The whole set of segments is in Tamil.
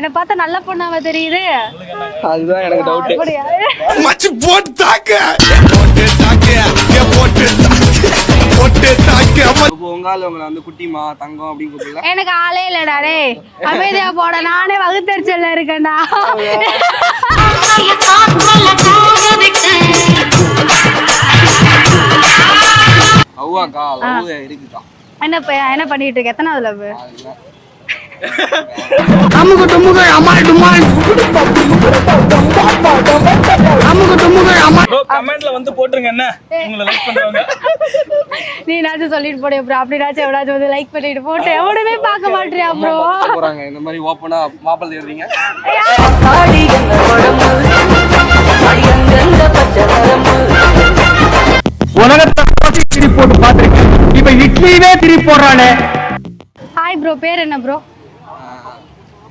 என்ன பார்த்தா நல்ல பொண்ணாவ தெரியுது. அதுதான் எனக்கு டவுட். அப்படியா? மச்சி போட்டு தாக்கு போட்டு தாக்கு போட்டு போட்டு தாக்கு. இப்போ உங்கால உங்களை வந்து குட்டிமா தங்கம் அப்படின்னு கூப்பிடல. எனக்கு ஆளே இல்லடா டேய். அமைதியா போட, நானே வகுத்தறிச்சல்ல இருக்கேன்டா. அவ்வாக்கா லவ் இருக்குக்கா. என்ன பண்ணிட்டு இருக்க? எத்தனாவது லவ்? அமுகு டுமுகு அமால் டுமால் அமுகு டுமுகு அமால். ப்ரோ கமெண்ட்ல வந்து போட்டுருங்க என்ன உங்களை லைக் பண்றவங்க. நீ நாச்சும் சொல்லிட்டு போடு ப்ரோ. அப்படினாச்சும் எவனாச்சும் வந்து லைக் பண்ணிட்டு போட்டு எவனுமே பார்க்க மாட்டியா ப்ரோ? போறாங்க இந்த மாதிரி ஓப்பனா மாப்பிள்ளை தேடுறீங்க. உலகத்தை திருப்பி போட்டு பாத்திருக்கேன். இப்ப இட்லியே திருப்பி போடுறானே. ஹாய் ப்ரோ, பேர் என்ன ப்ரோ?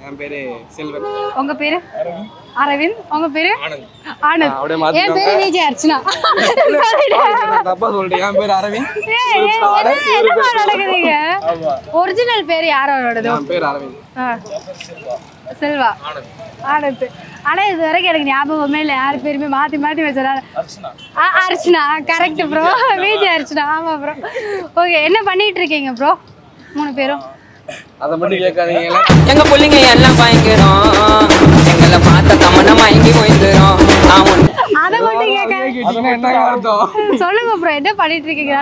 என் பேரு செல்வன். உங்க பேரு? அரவிந்த். உங்க பேரு? ஆனந்த். அப்படியே மாத்தி என் பேரு விஜய் அர்ச்சனா. தப்பா சொல்றேன். என் பேரு அரவிந்த். என்னமா நடக்குதுங்க? ஒரிஜினல் பேர் யாரோடது? என் பேரு அரவிந்த். செல்வா. ஆனந்த். ஆனா இது வரைக்கும் எனக்கு ஞாபகமே இல்லை. யார் பேருமே மாத்தி மாத்தி வச்சதால. Archana correct bro. விஜய் அர்ச்சனா. ஆமா ப்ரோ. ஓகே, என்ன பண்ணிட்டு இருக்கீங்க ப்ரோ 3 பேரும்? அதை மட்டும் கேட்காதீங்க. எங்க பிள்ளைங்க எல்லாம் பயங்கரம், எங்களை பார்த்த தமன்னா மயங்கி போயிருந்தோம். அதை மட்டும் கேட்க என்ன அர்த்தம் சொல்லுங்க ப்ரோ, என்ன பண்ணிட்டு இருக்கீங்க?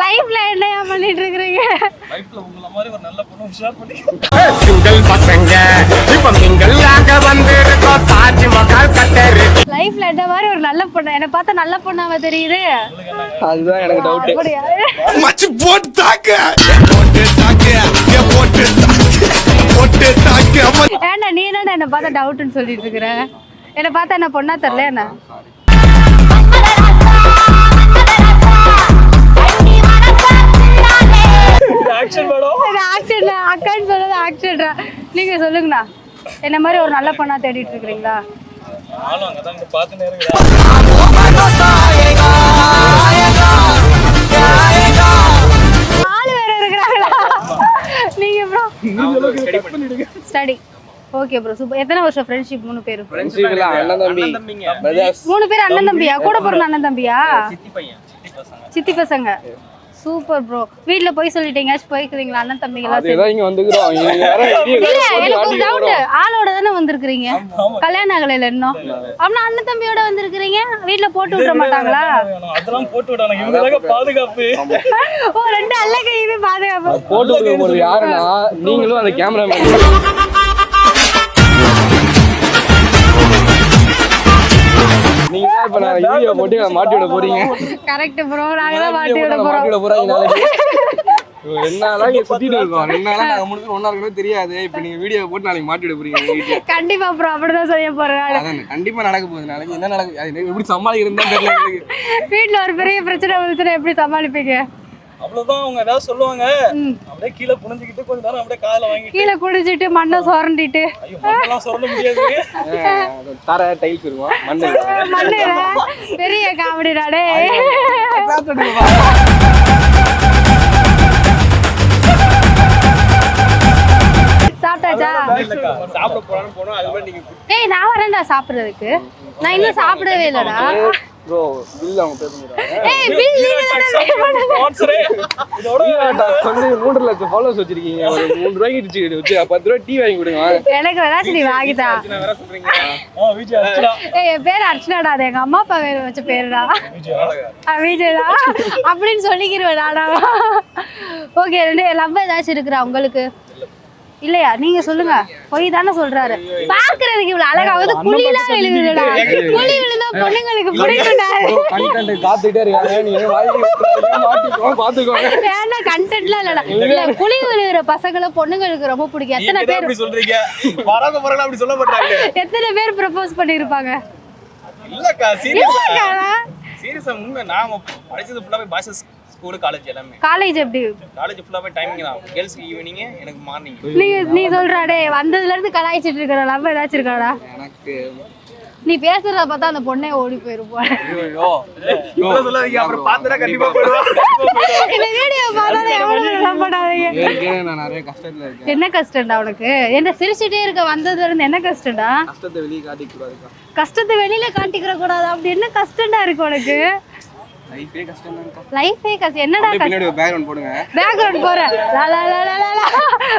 லைஃப்ல என்னையா பண்ணிட்டு இருக்கீங்க? லைஃப்ல உங்கள மாதிரி ஒரு நல்ல பொண்ணு ஷேர் பண்ணி சிங்கிள் பசங்க இப்ப சிங்கிளாக வந்திருக்கோம். தாஜ்மஹால் கட்டரு. லைஃப்ல என்ன மாதிரி ஒரு நல்ல பொண்ணு, என்ன பார்த்தா நல்ல பொண்ணாவ தெரியுது. அதுதான் எனக்கு டவுட். அப்படியா? மச்சி போட்டு தாக்கு போட்டு தாக்கு போட்டு போட்டு தாக்கு. ஏன்டா நீ என்ன என்ன பார்த்தா டவுட்னு சொல்லிட்டு இருக்கிற? என்ன பார்த்தா என்ன பொண்ணா தெரியல என்ன? Action madam. இது ஆக்ஷன். அக்கான்னு சொல்றது ஆக்ஷன்டா. நீங்க சொல்லுங்கண்ணா, என்ன மாதிரி ஒரு நல்ல பொண்ணா தேடிட்டு இருக்கீங்களா? ஆளு அங்க தான் பாத்துனே இருக்கா. ஆளு வேற இருக்கிறாங்களா? நீங்க bro study. Okay bro, super. எத்தனை வருஷம் ஃப்ரெண்ட்ஷிப் 3 பேரும்? ஃப்ரெண்ட்ஷிப்ல அண்ணன் தம்பி பிரதர்ஸ். 3 பேர் அண்ணன் தம்பியா? கூட பிறந்த அண்ணன் தம்பியா? சித்தி பையன், சித்தி பசங்க. சித்தி பசங்க. Super bro. வீட்ல போய் சொல்லிட்டீங்க, போய்க்கிறீங்களா அண்ணன் தம்பிங்களா? அதேதான் இங்க வந்துக்குறோம். எனக்கு ஒரு டவுட். ஆளோட தானே வந்திருக்கீங்க, கல்யாணம் ஆகலைல இன்னும். அப்படின்னா அண்ணன் தம்பியோட வந்திருக்கிறீங்க, வீட்ல போட்டு விட மாட்டாங்களா? அதெல்லாம் போட்டு விடாங்க. இவங்க பாதுகாப்பு. ஓ, 2 அல்ல கையுமே பாதுகாப்பு. போட்டு விட போறது யாருன்னா நீங்களும் அந்த கேமராமேன். நீங்க தான் இப்ப நான் வீடியோ போட்டு மாட்டி விட போறீங்க. கரெக்ட் ப்ரோ, நாங்க தான் மாட்டி விட மாட்டி விட போறோம். போறாங்க நாளைக்கு. 2 நாளா இங்க சுத்திட்டு இருக்கோம். 2 நாளா நாங்க முடிச்சு ஒண்ணா இருக்கவே தெரியாது. இப்ப நீங்க வீடியோ போட்டு நாளைக்கு மாட்டி விட போறீங்க. கண்டிப்பா ப்ரோ, அப்படிதான் செய்ய போறேன். அதான் கண்டிப்பா நடக்க போகுது. நாளைக்கு என்ன நடக்கு, அது எப்படி சமாளிக்கிறதுன்னு தான் தெரியல எனக்கு. வீட்ல ஒரு பெரிய பிரச்சனை வந்துச்சுன்னா எப்படி சமாளிப்பீங்க? அவ்வளவுதான். அவங்க ஏதாவது சொல்லுவாங்க, அப்படியே கீழே குனிஞ்சுக்கிட்டு கொஞ்ச நேரம் அப்படியே காதுல வாங்கிட்டு கீழே குடிச்சிட்டு மண்ணை சொரண்டிட்டு. ஐயோ மண்ணெல்லாம் சொல்ல முடியாது. தர டைல்ஸ் இருக்கும் மண்ணு. மண்ணு பெரிய காமெடி நாடே. சாப்பிட்டாச்சா? சாப்பிட போறான்னு போனோம். அது மாதிரி நீங்க ஏய், நான் வரேன்டா சாப்பிடுறதுக்கு. நான் இன்னும் சாப்பிடவே இல்லடா. ப்ரோ பில் அவங்க பே பண்ணிடுவாங்க. ஏய், பில் நீங்க தான பே பண்ணுங்க. ஸ்பான்சரே இதோட வந்து 3 லட்சம் ஃபாலோவர்ஸ் வச்சிருக்கீங்க. ஒரு 3 ரூபாய்க்கு வச்சு 10 ரூபாய் டீ வாங்கி கொடுங்க. எனக்கு வேணாச்சு நீ வாங்கிதா. நான் வேற சொல்றீங்க. விஜய் அர்ச்சனா. ஏய், என் பேர் அர்ச்சனாடா. அது எங்க அம்மா அப்பா பேர் வச்ச பேருடா. விஜயடா அப்படின்னு சொல்லிக்கிறேன் நானா. ஓகே, லவ் ஏதாச்சும் இருக்குறா உங்களுக்கு? இல்லையா? நீங்க சொல்லுங்க. போய் தானே சொல்றாரு. பாக்குறதுக்கு இவ்வளவு அழகாவது குழிலாம் விழுகுதுடா. குழி விழுந்தா பொண்ணுங்களுக்கு பிடிக்கும்டா. கண்டென்ட் காத்துட்டே இருக்காங்க. நீங்க வாங்கி மாட்டிக்கோ பாத்துக்கோங்க. ஏன்னா கண்டென்ட்லாம் இல்லடா. இல்ல, குழி விழுகிற பசங்களை பொண்ணுங்களுக்கு ரொம்ப பிடிக்கும். எத்தனை பேர் அப்படி சொல்றீங்க? வராத போறல அப்படி சொல்ல மாட்டாங்க. எத்தனை பேர் ப்ரப்போஸ் பண்ணிருப்பாங்க? இல்லக்கா, சீரியஸா உண்மை. நான் படிச்சது ஃபுல்லாவே பாய்ஸ் ஸ்கூல் காலேஜ் எல்லாமே. காலேஜ் எப்படி? காலேஜ் ஃபுல்லாவே டைமிங் தான். கேர்ள்ஸ்க்கு ஈவினிங், எனக்கு மார்னிங். நீ சொல்றாடே வந்ததுல இருந்து கலாய்ச்சிட்டு இருக்கற. லவ் ஏதாச்சும் இருக்காடா? எனக்கு நீ பேசுறத பார்த்தா அந்த பொண்ணே ஓடி போயிருப்போம். இவ்வளவு சொல்லாதீங்க, அப்புறம் பார்த்தா கண்டிப்பா போயிடுவா. இந்த வீடியோ பார்த்தாலே எவ்வளவு நம்படாதீங்க. ஏற்கனவே நான் நிறைய கஷ்டத்துல இருக்கேன். என்ன கஷ்டம்டா உனக்கு? என்ன சிரிச்சுட்டே இருக்க வந்ததுல இருந்து என்ன கஷ்டம்டா? கஷ்டத்தை வெளியே காட்டிக்க கூடாதுக்கா. கஷ்டத்தை வெளியில காட்டிக்கிற கூடாது. அப்படி என்ன கஷ்டம்டா இருக்கு உனக்கு? லைஃபே கஷ்டம் தான்க்கா. லைஃபே கஷ்டம். என்னடா கஷ்டம்? பின்னாடி ஒரு பேக்ரவுண்ட் போடுங்க. பேக்ரவுண்ட் போற லா லா லா லா லா.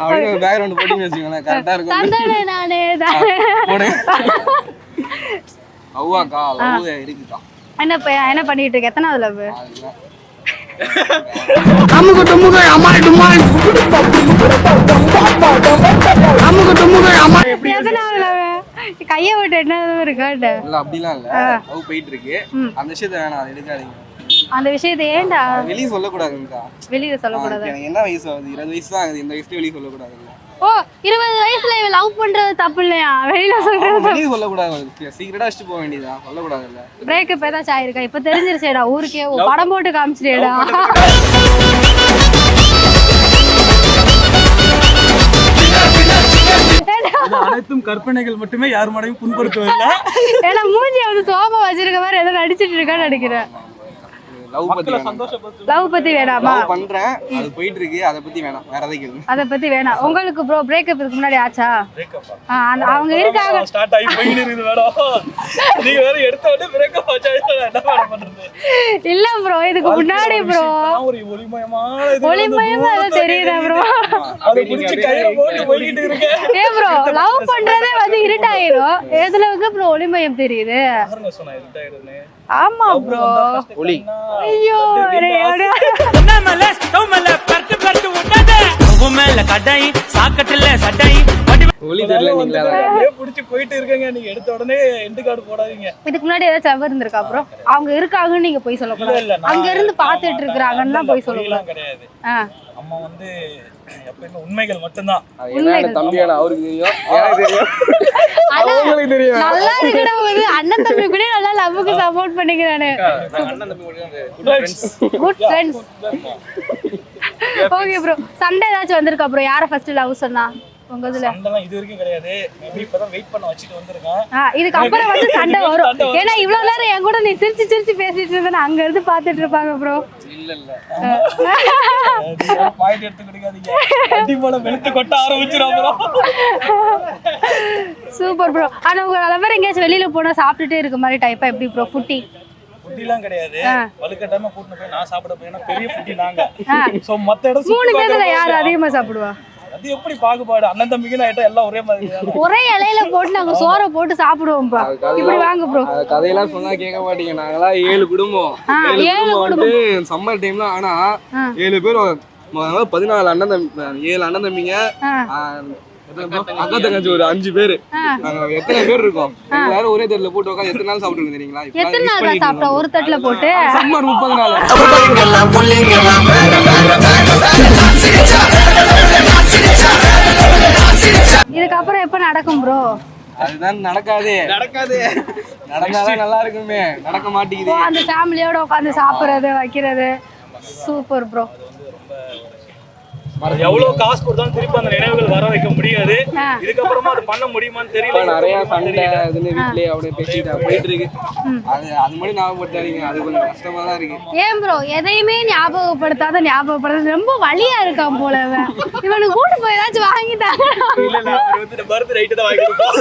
அப்படியே ஒரு பேக்ரவுண்ட் போட்டுன்னு வச்சுக்கோங்களேன், கரெக்டா இருக்கும். தந்தனே நானே தானே. போடுங்க. அவ்வாக்கா லவ் இருக்குக்கா. என்ன பண்ணிட்டு இருக்க? எத்தனாவது லவ்? அதுதான். அமுகு டுமுகு அமால் டுமால் அமுகு டுமுகு அமால். எத்தனாவது லவ்? கையை விட்டு என்ன இருக்காட்ட? இல்ல அப்படிலாம் இல்ல, லவ் போயிட்டு இருக்கு. அந்த விஷயத்தை வேணாம், அதை எடுக்காதீங்க. அந்த விஷயத்தை ஏன்டா வெளியே சொல்லக்கூடாதுங்கக்கா. வெளியில சொல்லக்கூடாது? எனக்கு என்ன வயசு ஆகுது? 20 வயசு தான் ஆகுது. இந்த வயசுல வெளியே சொல்லக்கூடாதுல்ல. ஓ 20 வயசுல லவ் பண்றது தப்பு இல்லையா? வெளியில சொல்றது வெளியே சொல்லக்கூடாது. சீக்கிரட்டா வச்சுட்டு போக வேண்டியதா? சொல்லக்கூடாதுல்ல. பிரேக்கப் ஏதாச்சும் ஆயிருக்கா? இப்ப தெரிஞ்சிருச்சேடா ஊருக்கே. படம் போட்டு காமிச்சிட்டேடா. அனைத்தும் கற்பனைகள் மட்டுமே, யார் மனையும் புண்படுத்துவதில்லை. ஏன்னா மூஞ்சி வந்து சோபா வச்சிருக்க மாதிரி ஏதோ நடிச்சிட்டு இருக்கான்னு நினைக்கிறேன். லவ் பத்தி வேணாம். சந்தோஷப்படுத்து. லவ் பத்தி வேணாமா? லவ் பண்றேன், அது போயிட்டு இருக்கு. அதை பத்தி வேணாம், வேற எதை கேளுங்க. அத பத்தி வேணாம். உங்களுக்கு ப்ரோ பிரேக்கப் இதுக்கு முன்னாடி ஆச்சா? அவங்க இருக்காங்க. ஸ்டார்ட் ஆகி போயிட்டு இருக்குது மேடம். நீங்க வேற எடுத்த உடனே பிரேக்கப் ஆச்சா? என்ன மேடம் பண்றது? இல்ல ப்ரோ, இதுக்கு முன்னாடி ப்ரோ ஒரு ஒளிமயமான இது ஒளிமயமா அது தெரியுதா ப்ரோ? அதை புடிச்சு கையில போட்டு போயிட்டு இருக்கேன். ஏ ப்ரோ, லவ் பண்றதே வந்து இருட்டாயிரும். எதுல வந்து ஒளிமயம் தெரியுது? யாருங்க சொன்னா இருட்டாயிருன்னு? ஆமா ப்ரோ. ஒளி. ஐயோ உன்னமல ஸ்டோமல பர்ட் பர்ட் உடனே உமல கடை சாக்கட்டல சட்டை ஒளி தெரியல நீங்களா? அப்படியே புடிச்சு போயிட்டு இருக்கேங்க. நீங்க எடுத்த உடனே எண்டு கார்டு போடாதீங்க. இதுக்கு முன்னாடி ஏதாச்சும் லவ் இருந்திருக்கா ப்ரோ? அவங்க இருக்காங்கன்னு நீங்க போய் சொல்லக்கூடாது. இல்ல, அங்க இருந்து பாத்துட்டு இருக்காங்கன்னு தான் போய் சொல்லக்கூடாது. கிடையாது. ஆ. அம்மா வந்து எப்பயுமே உண்மைகள் மட்டும்தான். அது என்ன தம்பியான அவருக்கு தெரியும், எனக்கு தெரியும், அவங்களுக்கு தெரியும். நல்லா இருக்குடா வந்து அண்ணன் தம்பி கூட நல்லா லவ்வுக்கு சப்போர்ட் பண்ணிக்கிறானே. அண்ணன் தம்பி கூட good friends. Okay bro, Sunday ஏதாச்சும் வந்திருக்கா ப்ரோ? யாரை ஃபர்ஸ்ட் லவ் சொன்னா உங்க இதுல? சண்டைலாம் இது வரைக்கும் கிடையாது. மேபி இப்பதான் வெயிட் பண்ண வச்சிட்டு வந்திருக்கேன். இதுக்கு அப்புறம் வந்து சண்டை வரும். ஏன்னா இவ்வளவு நேரம் என் கூட நீ சிரிச்சு சிரிச்சு பேசிட்டு இருந்தேன்னா அங்க இருந்து பாத்துட்டு இருப்பாங்க ப்ரோ. இல்ல இல்ல பாயிண்ட் எடுத்து கொடுக்காதீங்க. அடி போல வெளுத்து கொட்ட ஆரம்பிச்சிரும் ப்ரோ. Super bro. ஆனா உங்க லவர் எங்கேயாச்சும் வெளியில போனா சாப்பிட்டுட்டே இருக்க மாதிரி டைப்பா எப்படி ப்ரோ? ஃபுட்டி ஃபுட்டிலாம் கிடையாது. வலுக்கட்டாம கூட்டிட்டு போய் நான் சாப்பிட போய் பெரிய ஃபுட்டி நாங்க. சோ மத்த இடம் 3 பேர்ல யார் அதிகமா சாப்பிடுவா? அது எப்படி பாகுபாடு? அண்ணன் தம்பிக்குன்னு ஆயிட்டா எல்லாம் ஒரே மாதிரி தான். ஒரே இலையில போட்டு நாங்க சோறை போட்டு சாப்பிடுவோம்ப்பா. இப்படி வாங்க ப்ரோ. அந்த கதையெல்லாம் சொன்னா கேட்க மாட்டீங்க. நாங்களாம் 7 குடும்பம். 7 குடும்பம் வந்து சம்மர் டைம்ல. ஆனா 7 பேர் 14 அண்ணன் தம்பி, 7 அண்ணன் தம்பிங்க, அக்கா தங்கச்சி ஒரு 5 பேரு. நாங்க எத்தனை பேர் இருக்கோம்? எல்லாரும் ஒரே தட்டுல போட்டு உட்காந்து எத்தனை நாள் சாப்பிட்டு தெரியுங்களா? எத்தனை நாள் தான் சாப்பிட்டா ஒரு தட்டுல போட்டு? சம்மர் 30 நாள். இதுக்கப்புறம் எப்ப நடக்கும் ப்ரோ? அதுதான் நடக்காது. நடந்தாதான் நல்லா இருக்குமே, நடக்க மாட்டேங்குது. அந்த ஃபேமிலியோட உட்காந்து சாப்பிடுறது வைக்கிறது. Super bro. எவ்வளவு காசு கொடுத்தாலும் திருப்பி அந்த நினைவுகள் வர வைக்க முடியாது. இதுக்கப்புறமா அது பண்ண முடியுமான்னு தெரியல. நிறைய சண்டை இதுன்னு வீட்லயே அப்படியே பேசிட்டு போயிட்டு இருக்கு. அது மாதிரி ஞாபகப்படுத்தாதீங்க, அது கொஞ்சம் கஷ்டமா தான் இருக்கு. ஏன் ப்ரோ எதையுமே ஞாபகப்படுத்தாத ரொம்ப வலியா இருக்கான் போல. இவனுக்கு கூட்டு போய் ஏதாச்சும் வாங்கிட்டாங்க. இல்ல இல்ல, அவர் வந்து பர்த் ரைட் தான் வாங்கி கொடுப்போம்.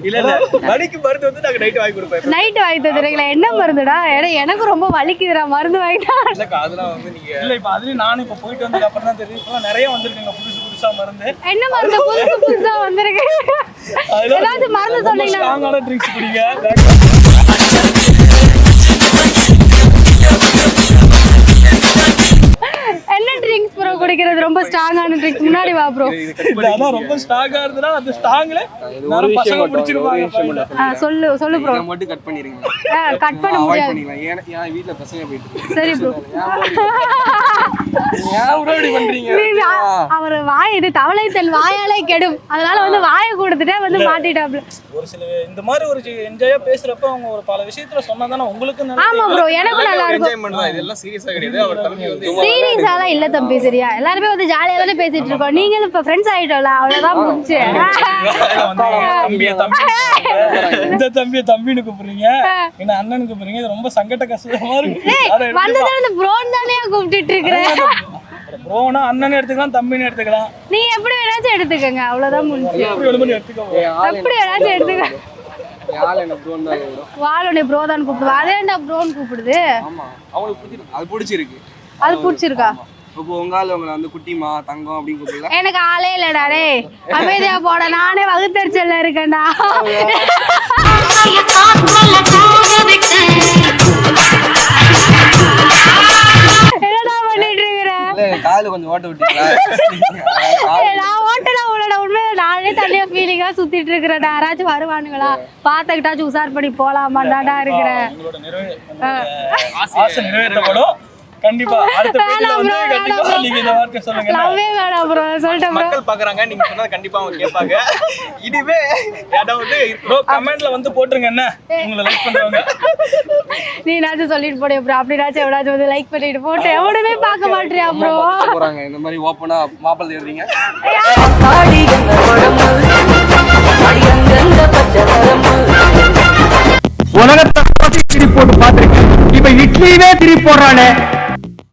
இல்ல இல்ல, வலிக்கு மருந்து வந்து நாங்க நைட் வாங்கி கொடுப்போம். நைட் வாங்கி தந்துறீங்களா? என்ன மருந்துடா? எனக்கு ரொம்ப வலிக்குதுடா, மருந்து வாங்கிட்டா. இல்லக்கா, அதெல்லாம் வந்து நீங்க இல்ல, இப்ப அதுலயும் நானும் இப்ப போயிட்டு வந்ததுக்கு அப்புறம் தான் தெரியும். இப்ப நிறைய வந்திருக்குங்க புதுசா மருந்து. என்ன மருந்து புதுசா வந்திருக்கு? ஏதாச்சும் மருந்து சொன்னீங்கன்னா ஸ்ட்ராங்கான ட்ரிங்க்ஸ் குடிங்க. என்ன ட்ரிங்க்ஸ் ப்ரோ குடிக்கிறது? ரொம்ப ஸ்ட்ராங்கான ட்ரிங்க்ஸ். முன்னாடி வா ப்ரோ. அதான் ரொம்ப ஸ்ட்ராங்கா இருந்தனா அந்த ஸ்ட்ராங்ல ஒரு பசங்க விஷயம் பிடிச்சிருப்பாங்க. சொல்லு ப்ரோ. இதை மட்டும் கட் பண்ணிருங்க. கட் பண்ண அவாய்ட் முடியாது. பண்ணிக்கலாம். ஏன் வீட்ல பசங்க போயிட்டு இருக்கு. சரி ப்ரோ. ஏன் bro இப்படி பண்றீங்க அவர் வாய் இது தவளை தன் வாயாலே கெடும், அதனால வந்து வாயை கொடுத்துட்டே வந்து மாட்டிட்டாப்ல. ஒரு சில இந்த மாதிரி ஒரு என்ஜாயா பேசுறப்ப அவங்க ஒரு பல விஷயத்துல சொன்னாதானே உங்களுக்கு ஆமா ப்ரோ, எனக்கும் நல்லா இருக்கும். என்ஜாய்மெண்ட் தான், இதெல்லாம் சீரியஸா கிடையாது. அவர் தம்பி வந்து சீரியஸாலாம் இல்ல தம்பி, சரியா? எல்லாருமே வந்து ஜாலியா தானே பேசிட்டு இருக்கோம். நீங்களும் இப்ப ஃப்ரெண்ட்ஸ் ஆயிட்டோம்ல, அவ்வளவுதான் முடிச்சு. இந்த தம்பியை தம்பின்னு கூப்பிடுறீங்க, என்ன அண்ணனு கூப்பிடுறீங்க, இது ரொம்ப சங்கட கஷ்டமா இருக்கு. வந்ததுல இந்த ப்ரோன் தானே கூப்பிட்டுட்டு இருக்கிறேன். ப்ரோனா அண்ணன் எடுத்துக்கலாம், தம்பின்னு எடுத்துக்கலாம், நீ எப்படி வேணாச்சும் எடுத்துக்கங்க, அவ்வளவுதான் முடிஞ்சு. எப்படி வேணுமோ எடுத்துக்கோங்க. எப்படி வேணாச்சும் எடுத்துக்க. யாழ் என்ன ப்ரோன் தான் வரும். வாழோட ப்ரோ தான் கூப்பிடுவா, அதேண்டா ப்ரோன் கூப்பிடுது. ஆமா, அவங்களுக்கு பிடிச்சிருக்கு, அது பிடிச்சிருக்கு. அது பிடிச்சிருக்கா? இப்போ உங்கால உங்களை வந்து குட்டிமா தங்கம் அப்படின்னு கூப்பிடல. எனக்கு ஆளே இல்லடா டேய், அமைதியா போட, நானே வகுத்தறிச்சல்ல இருக்கேன்டா. என்னடா பண்ணிட்டு இருக்கிற? கால கொஞ்சம் ஓட்ட விட்டீங்களா? நான் ஓட்டல உங்களோட உண்மையில நானே தனியா ஃபீலிங்கா சுத்திட்டு இருக்கிறேன்டா. யாராச்சும் வருவானுங்களா பாத்துக்கிட்டாச்சும் உசார் பண்ணி போலாமாடாடா இருக்கிறேன். ஆசை நிறைவேற்றப்படும் கண்டிப்பா. அடுத்த பேஜ்ல வந்து கண்டிப்பா நீங்க இந்த வார்த்தை சொல்லுங்க. லவ்வே வேணாம் ப்ரோ, சொல்லிட்டேன் ப்ரோ. மக்கள் பாக்குறாங்க, நீங்க சொன்னது கண்டிப்பா அவங்க கேட்பாங்க. இதுவே ஏதாவது ப்ரோ கமெண்ட்ல வந்து போட்டுருங்க, என்ன உங்களை லைக் பண்றவங்க. நீ நாச்சும் சொல்லிட்டு போடியா ப்ரோ, அப்படினாச்சும் எவனாச்சும் வந்து லைக் பண்ணிட்டு போட்டு எவனுமே பார்க்க மாட்டியா ப்ரோ? போறாங்க இந்த மாதிரி ஓப்பனா மாப்பிள்ளை தேடுறீங்க. உலகத்தை திருப்பி போட்டு பார்த்திருக்கேன், இப்ப இட்லியே திருப்பி போடுறானே.